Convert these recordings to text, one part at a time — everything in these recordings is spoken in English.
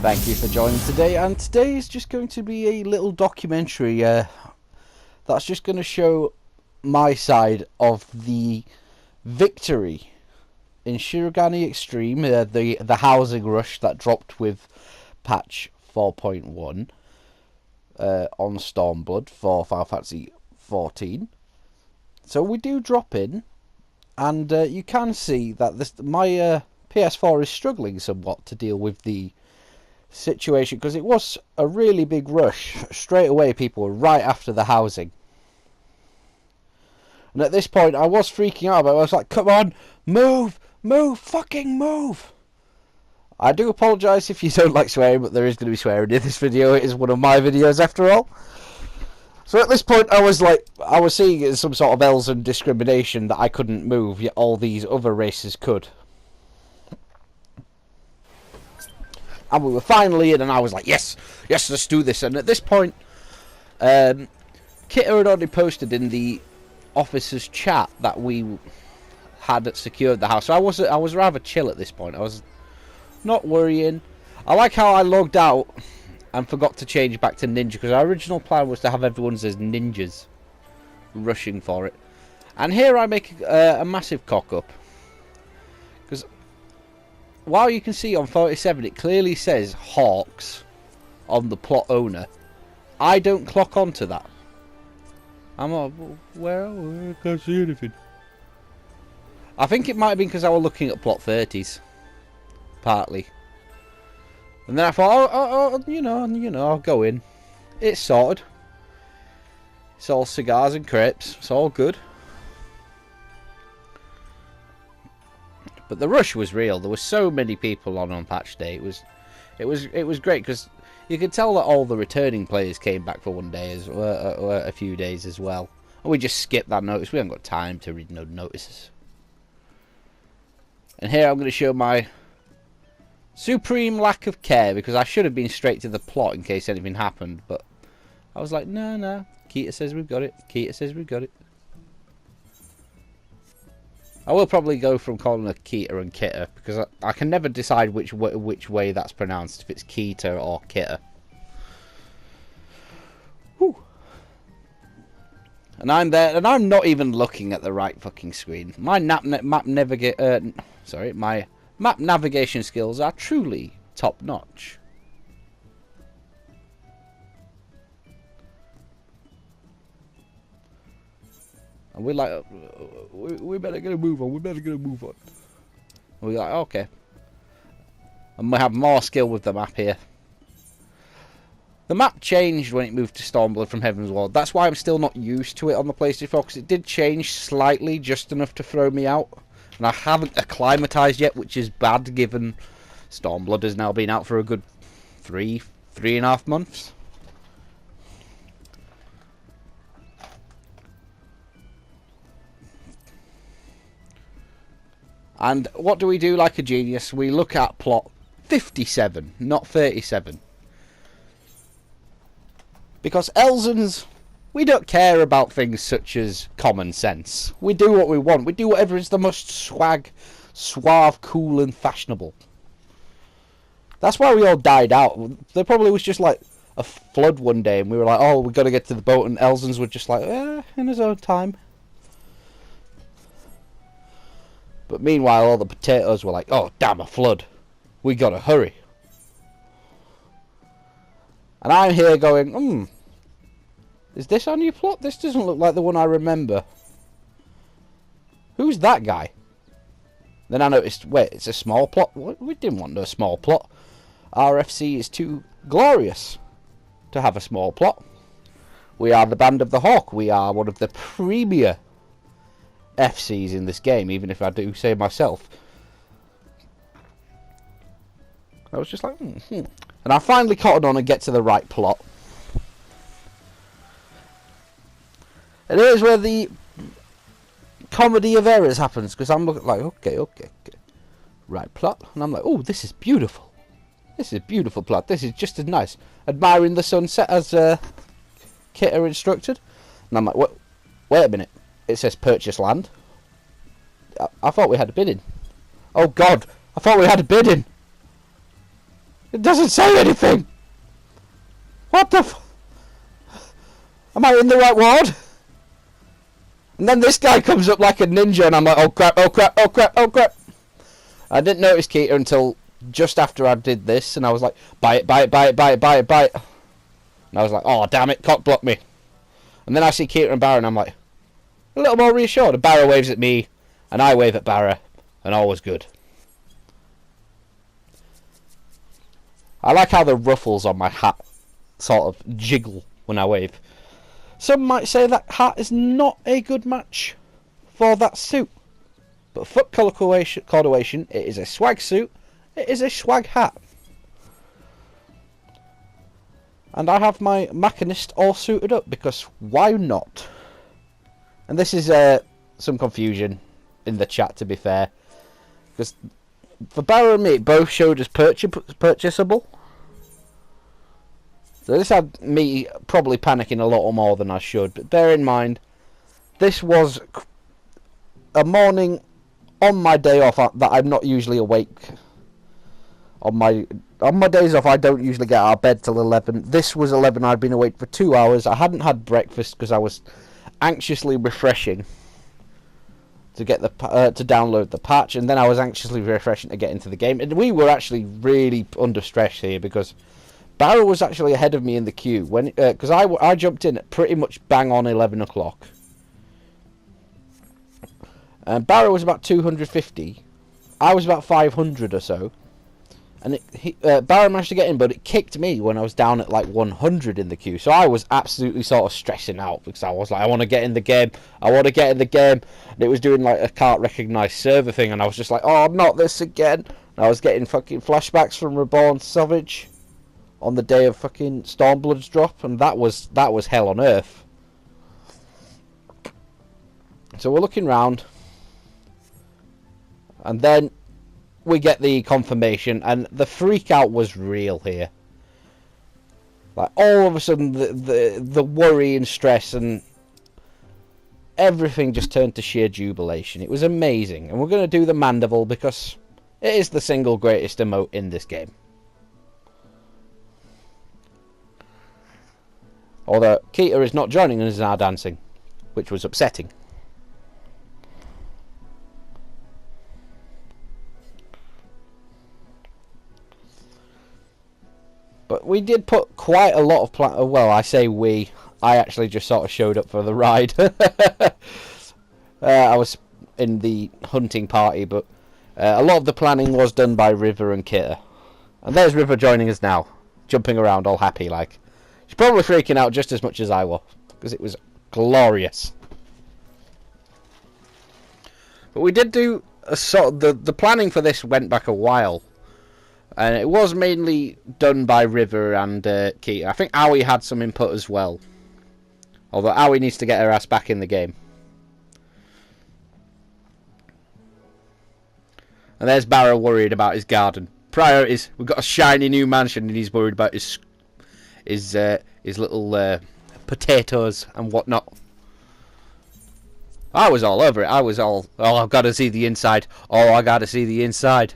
Thank you for joining today, and today is just going to be a little documentary that's just going to show my side of the victory in Shirogane Extreme, the housing rush that dropped with patch 4.1 on Stormblood for Final Fantasy 14. So we do drop in, and you can see that my PS4 is struggling somewhat to deal with the situation, because it was a really big rush. Straight away people were right after the housing, and at this point I was freaking out about it. I was like, come on, move, fucking move. I do apologise if you don't like swearing, but there is going to be swearing in this video. It is one of my videos after all. So at this point I was seeing it as some sort of Elven discrimination that I couldn't move, yet all these other races could. And we were finally in, and I was like, yes, let's do this. And at this point, Kitta had already posted in the officers' chat that we had secured the house. So I was rather chill at this point. I was not worrying. I like how I logged out and forgot to change back to ninja, because our original plan was to have everyone's as ninjas rushing for it. And here I make a massive cock up, because while you can see on 47 it clearly says Hawks on the plot owner, I don't clock onto that. I'm like, where? I can't see anything. I think it might have been because I was looking at plot 30s, partly. And then I thought, oh, you know, I'll go in. It's sorted. It's all cigars and crepes. It's all good. But the rush was real. There were so many people on patch day. It was great, because you could tell that all the returning players came back for one day, a few days as well. And we just skipped that notice. We haven't got time to read no notices. And here I'm going to show my supreme lack of care, because I should have been straight to the plot in case anything happened. But I was like, no. Kitta says we've got it. Kitta says we've got it. I will probably go from calling her Kitta and Kitta, because I can never decide which way that's pronounced, if it's Kitta or Kitta. Whew. And I'm there, and I'm not even looking at the right fucking screen. My map navigation skills are truly top notch. And we're like, we better get a move on. And we're like, okay. And we have more skill with the map here. The map changed when it moved to Stormblood from Heaven's Ward. That's why I'm still not used to it on the PlayStation 4, because it did change slightly, just enough to throw me out. And I haven't acclimatized yet, which is bad, given Stormblood has now been out for a good 3.5 months. And what do we do like a genius? We look at plot 57, not 37. Because Elzens, we don't care about things such as common sense. We do what we want. We do whatever is the most suave, cool and fashionable. That's why we all died out. There probably was just like a flood one day and we were like, oh, we've got to get to the boat, and Elzens were just like, in his own time. But meanwhile, all the potatoes were like, oh, damn, a flood. We gotta hurry. And I'm here going, is this our new plot? This doesn't look like the one I remember. Who's that guy? Then I noticed, wait, it's a small plot? We didn't want no small plot. RFC is too glorious to have a small plot. We are the Band of the Hawk. We are one of the premier FCs in this game, even if I do say myself. I was just like, And I finally caught on and get to the right plot. And here's where the comedy of errors happens, because I'm looking like, okay, right plot, and I'm like, oh, this is beautiful. This is a beautiful plot. This is just as nice. Admiring the sunset as Kitta instructed. And I'm like, wait a minute. It says purchase land. I thought we had a bidding. Oh God, I thought we had a bidding. It doesn't say anything! What the f... Am I in the right ward? And then this guy comes up like a ninja and I'm like, oh crap, oh crap, oh crap, oh crap. I didn't notice Keita until just after I did this, and I was like, buy it, buy it, buy it, buy it, buy it, buy it. And I was like, oh damn it, cock blocked me. And then I see Keita and Barra and I'm like, a little more reassured. And Barra waves at me, and I wave at Barra, and all was good. I like how the ruffles on my hat sort of jiggle when I wave. Some might say that hat is not a good match for that suit. But fuck colour coordination, it is a swag suit, it is a swag hat. And I have my Machinist all suited up, because why not? And this is some confusion in the chat, to be fair. Because for Barra and me, it both showed as purchasable. So this had me probably panicking a lot more than I should. But bear in mind, this was a morning on my day off that I'm not usually awake. On my days off, I don't usually get out of bed till 11. This was 11. I'd been awake for 2 hours. I hadn't had breakfast because I was anxiously refreshing to get the to download the patch, and then I was anxiously refreshing to get into the game. And we were actually really under stress here because Barrow was actually ahead of me in the queue when because I jumped in at pretty much bang on 11 o'clock. And Barrow was about 250. I was about 500 or so. And Barrow managed to get in, but it kicked me when I was down at like 100 in the queue. So I was absolutely sort of stressing out because I was like, I want to get in the game. I want to get in the game. And it was doing like a can't recognise server thing. And I was just like, oh, not this again. And I was getting fucking flashbacks from Reborn Savage on the day of fucking Stormblood's drop. And that was hell on earth. So we're looking round. And then we get the confirmation, and the freak out was real here. Like all of a sudden, the worry and stress and everything just turned to sheer jubilation. It was amazing, and we're going to do the Mandible because it is the single greatest emote in this game. Although Keita is not joining us in our dancing, which was upsetting. But we did put quite a lot of plan. Well, I say we. I actually just sort of showed up for the ride. I was in the hunting party, but a lot of the planning was done by River and Kitta. And there's River joining us now, jumping around all happy like. She's probably freaking out just as much as I was, because it was glorious. But we did do a sort of the planning for this went back a while. And it was mainly done by River and Keita. I think Aoi had some input as well. Although Aoi needs to get her ass back in the game. And there's Barrow worried about his garden. Priorities. We've got a shiny new mansion and he's worried about his little potatoes and whatnot. I was all over it. I was all, oh, I've got to see the inside. Oh, I got to see the inside.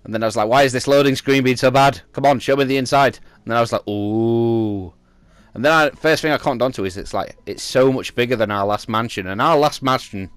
And then I was like, why is this loading screen being so bad? Come on, show me the inside. And then I was like, ooh. And then first thing I cottoned onto is it's so much bigger than our last mansion. And our last mansion,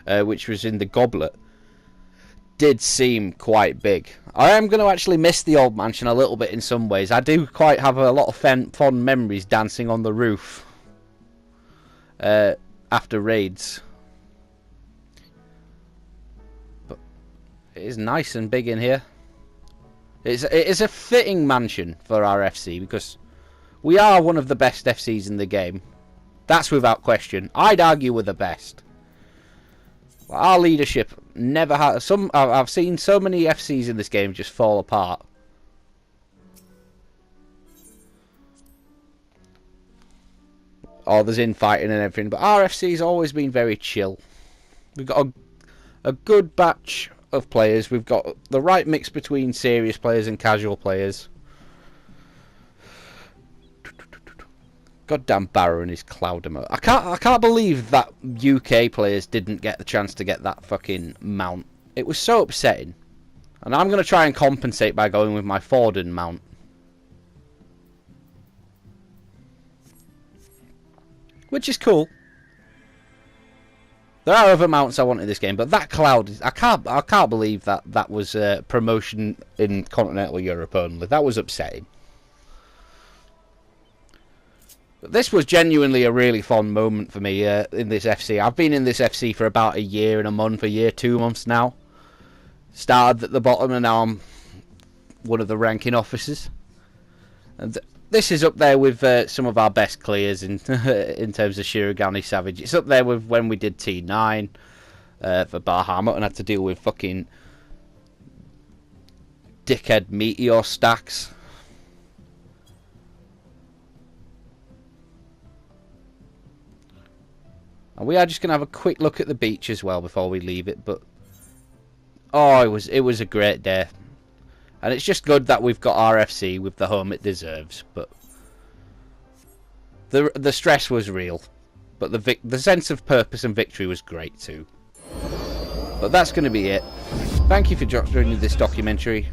which was in the Goblet, did seem quite big. I am going to actually miss the old mansion a little bit in some ways. I do quite have a lot of fond memories dancing on the roof after raids. It is nice and big in here. It is a fitting mansion for our FC because we are one of the best FCs in the game. That's without question. I'd argue we're the best. Our leadership never has. I've seen so many FCs in this game just fall apart. Oh, there's infighting and everything, but our FC's always been very chill. We've got a good batch of players. We've got the right mix between serious players and casual players. Goddamn Barrow and his cloud emote. I can't believe that UK players didn't get the chance to get that fucking mount. It was so upsetting. And I'm going to try and compensate by going with my Forden mount. Which is cool. There are other mounts I want in this game, but that cloud is, I can't believe that was promotion in continental Europe only. That was upsetting. But this was genuinely a really fun moment for me in this FC. I've been in this FC for about a year and a month, 2 months now. Started at the bottom and now I'm one of the ranking officers. And this is up there with some of our best clears in in terms of Shirogane Savage. It's up there with when we did T9 for Bahamut and had to deal with fucking dickhead meteor stacks. And we are just going to have a quick look at the beach as well before we leave it. But oh, it was a great day. And it's just good that we've got RFC with the home it deserves. But the stress was real. But the sense of purpose and victory was great too. But that's going to be it. Thank you for joining this documentary.